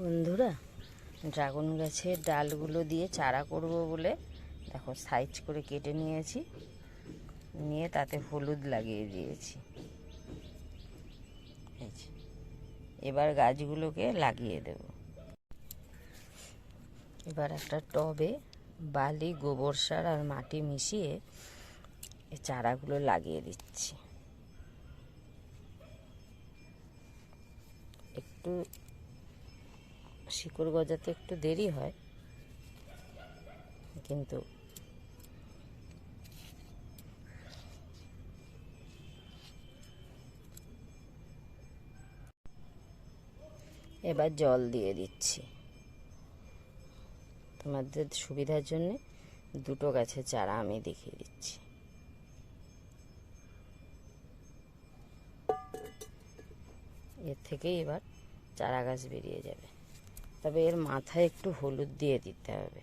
বন্ধুরা, ড্রাগন গাছের ডালগুলো দিয়ে চারা করব বলে দেখো সাইজ করে কেটে নিয়েছি, নিয়ে তাতে হলুদ লাগিয়ে দিয়েছি। এবার গাছগুলোকে লাগিয়ে দেব। এবার একটা টবে বালি, গোবর সার আর মাটি মিশিয়ে এই চারাগুলো লাগিয়ে দিচ্ছি। একটু শিকড় গজাতে একটু দেরি হয়, কিন্তু এবার জল দিয়ে দিচ্ছি। তোমাদের সুবিধার জন্য দুটো গাছের চারা আমি দেখিয়ে দিচ্ছি। এর থেকেই এবার চারা গাছ বেরিয়ে যাবে, তবে এর মাথায় একটু হলুদ দিয়ে দিতে হবে।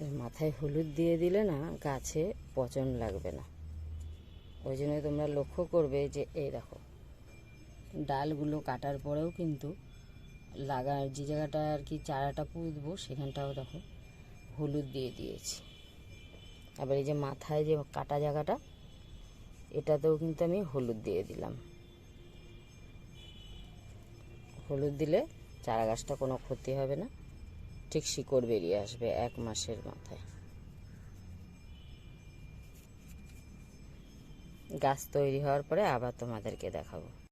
এর মাথায় হলুদ দিয়ে দিলে না গাছে পচন লাগবে না। ওই জন্য তোমরা লক্ষ্য করবে যে এই দেখো ডালগুলো কাটার পরেও কিন্তু যে জায়গাটা আর কি চারাটা পুঁতবো সেখানটাও দেখো হলুদ দিয়ে দিয়েছি। আবার এই যে মাথায় যে কাটা জায়গাটা, এটাতেও কিন্তু আমি হলুদ দিয়ে দিলাম। হলুদ দিলে চারা গাছটা কোনো ক্ষতি হবে না, ঠিক শিকড় বেরিয়ে আসবে 1 মাসের মাথায়। গাছ তৈরি হওয়ার পরে আবার তোমাদেরকে দেখাবো।